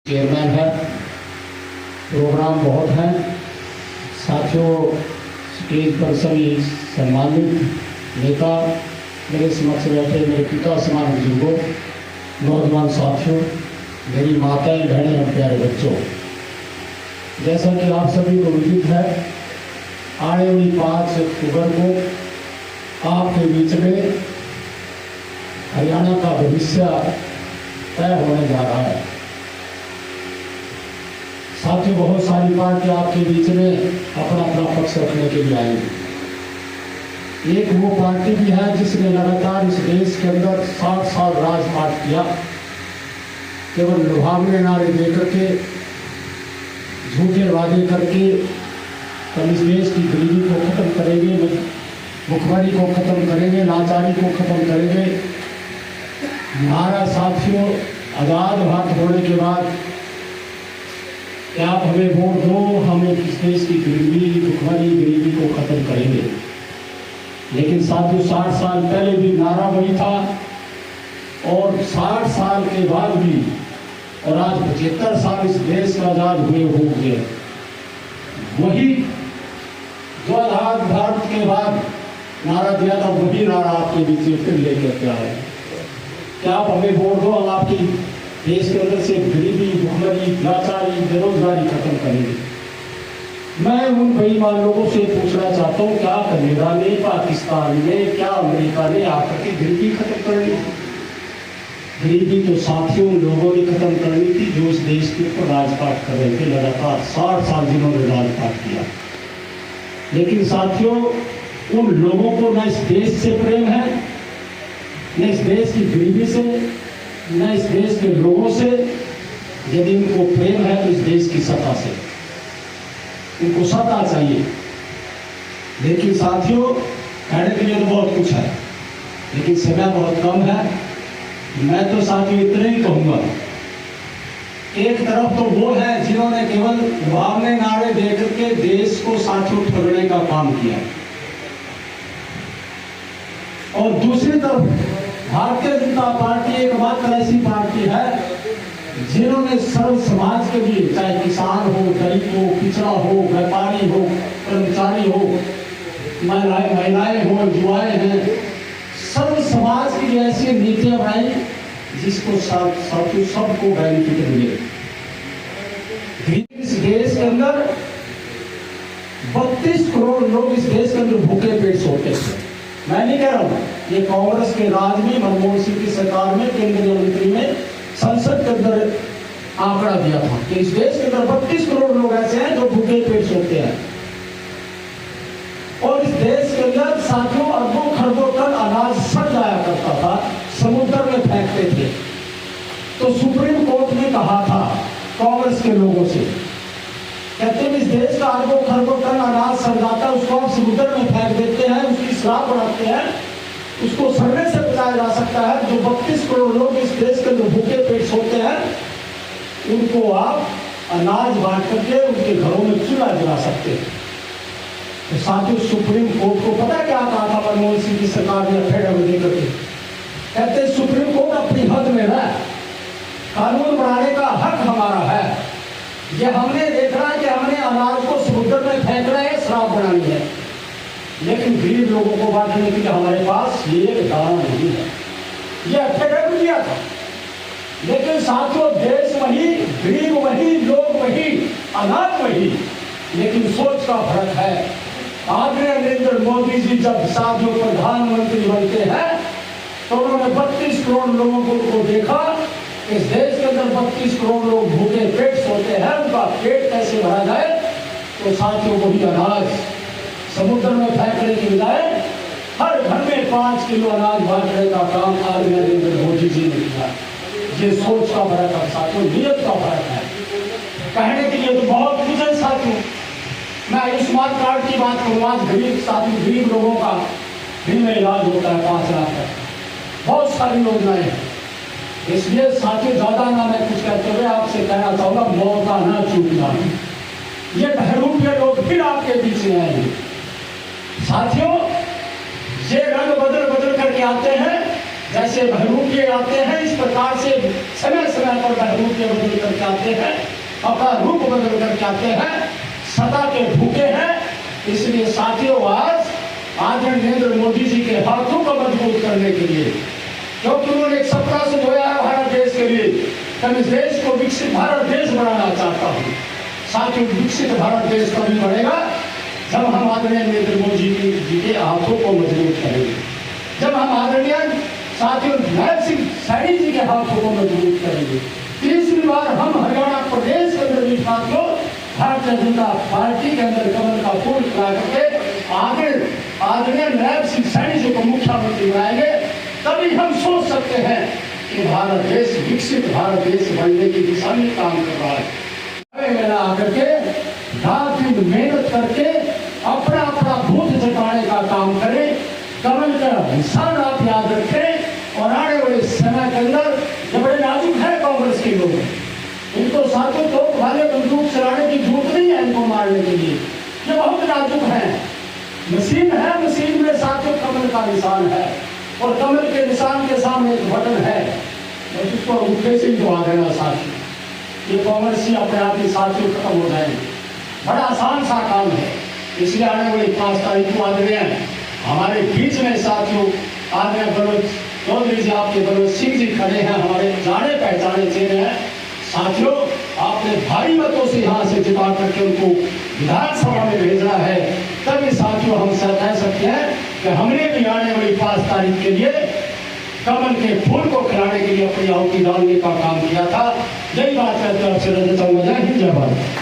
Chairman है। Programme बहुत हैं साथियों। स्टेज पर सभी सम्मानित नेता, मेरे समक्ष बैठे मेरे पिता समान बुजुर्गों, नौजवान साथियों, मेरी माताएं, बहनें और प्यारे बच्चों, जैसा कि आप सभी को विदित है, आने वाली 5 अक्टूबर को आपके बीच में हरियाणा का भविष्य तय होने जा रहा है। साथियों, बहुत सारी पार्टियां आपके बीच में अपना अपना पक्ष रखने के लिए आएंगी। एक वो पार्टी भी है जिसने लगातार इस देश के अंदर 60 साल राजपाट किया, केवल लुभावने नारे देकर के, झूठे वादे करके हम इस देश की गरीबी को खत्म करेंगे, भुखमरी को खत्म करेंगे, लाचारी को खत्म करेंगे। नारा साथियों, आज़ाद भारत होने के बाद कि आप हमें वोट दो, हम इस देश की गरीबी, भुखमरी, गरीबी को खत्म करेंगे। लेकिन साथियों, 60 साल पहले भी नारा वही था और 60 साल के बाद भी, और आज 75 साल इस देश का आजाद हुए हो गए, वही जो आजाद भारत के बाद नारा दिया था, वही नारा आपके बीच में फिर लेकर के आए कि आप हमें वोट दो, हम आपकी देश के अंदर से गरीबी, भुखमरी, लाचारी, बेरोजगारी खत्म करेंगे। मैं उन बेईमान लोगों से पूछना चाहता हूँ, क्या कनाडा ने, पाकिस्तान ने, क्या अमेरिका ने आकर के गरीबी खत्म कर ली? गरीबी तो साथियों लोगों ने खत्म करनी थी जो इस देश के ऊपर राजपाट कर रहे थे, लगातार 60 साल जिन्होंने राजपाट किया। लेकिन साथियों, उन लोगों को न इस देश से प्रेम है, न इस देश की गरीबी से, न इस देश के लोगों से। यदि उनको प्रेम है तो इस देश की सत्ता से, उनको सत्ता चाहिए। लेकिन साथियों, कहने के लिए तो बहुत कुछ है, लेकिन समय बहुत कम है। मैं तो साथियों इतना ही कहूंगा, एक तरफ तो वो है जिन्होंने केवल लुभावने नारे देकर के देश को साथियों ठगने का काम किया, और दूसरी तरफ भारतीय जनता पार्टी एकमात्र ऐसी पार्टी है जिन्होंने सर्व समाज के लिए, चाहे किसान हो, गरीब हो, पिछड़ा हो, व्यापारी हो, कर्मचारी हो, महिलाएं हो, युवाएं हैं, सर्व समाज की ऐसी नीतियां बनाई जिसको साथियों सबको बेनिफिट मिले। इस देश के अंदर 32 करोड़ लोग इस देश के अंदर भूखे पेट सोते थे। मैं नहीं कह रहा हूं, ये कांग्रेस के राज में, मनमोहन सिंह की सरकार में, केंद्रीय मंत्री ने संसद के अंदर आंकड़ा दिया था कि इस देश के अंदर 32 करोड़ लोग ऐसे हैं जो भूखे पेट सोते हैं। और इस देश के अंदर साथियों अरबों खरबों टन अनाज सड़ जाया करता था, समुद्र में फेंकते थे। तो सुप्रीम कोर्ट ने कहा था कांग्रेस के लोगों से, कहते हैं इस देश का अरबों खरबों टन अनाज सड़ जाता है, उसको आप समुद्र में फेंक देते हैं, उसकी शराब बनाते हैं, उसको सड़ने से बचाया जा सकता है। जो 32 करोड़ लोग इस देश के अंदर भूखे पेट सोते हैं, उनको आप अनाज बांट करके उनके घरों में चूल्हा जला सकते हैं। तो साथियों, सुप्रीम कोर्ट को पता क्या कहा था मनमोहन सिंह की सरकार ने अफेडविट देकर के? कहते सुप्रीम कोर्ट अपनी हद में है, कानून बनाने का हक हमारा है। ये हमने देखना है कि हमने अनाज को समुद्र में फेंकना है, शराब बनानी है, लेकिन गरीब लोगों को बांटने के लिए हमारे पास ये दाना नहीं है। ये अफेडविट दिया था। लेकिन साथियों, देश वही, गरीब वही, लोग वही, अनाज वही, लेकिन सोच का फर्क है। आदरणीय नरेंद्र मोदी जी जब साथियों प्रधानमंत्री बनते हैं तो उन्होंने 32 करोड़ लोगों को देखा, इस देश के अंदर 32 करोड़ लोग भूखे पेट सोते हैं, उनका पेट कैसे भरा जाए। तो साथियों, वही अनाज समुद्र में फेंकने की बजाय हर घर में 5 किलो अनाज बांटने का काम आदरणीय नरेंद्र मोदी जी ने किया। ये सोच का फर्क है साथियों, नियत का फर्क है। कहने के लिए तो बहुत कुछ है साथियों। मैं आयुष्मान कार्ड की बात करूँ, आज गरीब साथी, गरीब लोगों का फ्री में इलाज होता है 5 लाख तक, बहुत सारी योजनाएं हैं। इसलिए साथियों, ज्यादा ना मैं कुछ कहते हुए आपसे कहना चाहूंगा, मौका ना चूकना। ये बहरूपिया लोग फिर आपके पीछे आएंगे साथियों। ये रंग बदल बदल करके आते हैं, जैसे बहरूपिये आते हैं, इस प्रकार से समय समय पर बहरूपिये बदल करके आते हैं, अपना रूप बदल करके आते हैं, सदा के भूखे हैं। इसलिए साथियों, आज आदरणीय नरेंद्र मोदी जी के हाथों को मजबूत करने के लिए, क्योंकि उन्होंने एक सपना संजोया है भारत देश के लिए, मैं इस देश को विकसित भारत देश बनाना चाहता हूँ। साथियों, विकसित भारत देश तभी बढ़ेगा जब हम आदरणीय नरेंद्र मोदी जी के हाथों को मजबूत करेंगे, जब हम आदरणीय साथियों नायब सिंह सैनी जी के हाथों को मजबूत करेंगे। तीसरी बार हम हरियाणा प्रदेश के अंदर भी साथियों भारतीय जनता पार्टी के अंदर कमल का फूल खिला करके आदरणीय नायब सिंह सैनी जी को मुख्यमंत्री बनाएंगे। तभी हम सोच सकते हैं कि भारत देश विकसित भारत देश बनने की दिशा में काम कर रहा है। मेरा आकर के रात दिन मेहनत करके अपना अपना भूत जगाने का काम करें। कमल का निशान आप याद रखें और आने वाले समय के अंदर जो बड़े नाजुक है कांग्रेस के लोग, इनको साथों तो वाले बंदूक चलाने की जरूरत नहीं है इनको मारने के लिए, ये बहुत नाजुक है। मशीन है, मशीन में साथों कमल का निशान है और कमल के निशान के सामने एक बटन है, बस उसको उठे से दबा देना साथी। ये कांग्रेसी अपने आप ही साथियों खत्म हो जाएंगे। बड़ा आसान सा काम है। इसलिए आने वाली 5 तारीख को आदरणीय हमारे बीच में साथियों आदरणीय बलोच चौधरी जी, आपके बलोच सिंह जी खड़े हैं, हमारे जाने पहचाने चेहरे हैं। साथियों, आपने भारी मतों से यहाँ से जिता करके उनको विधानसभा में भेजना है। तभी साथियों हम कह सकते हैं कि हमने भी आने वाली 5 तारीख के लिए कमल के फूल को खिलाने के लिए अपनी आहुति डालने का काम किया था। यही बात कहते हैं आपसे। जय हिंद, जय भारत।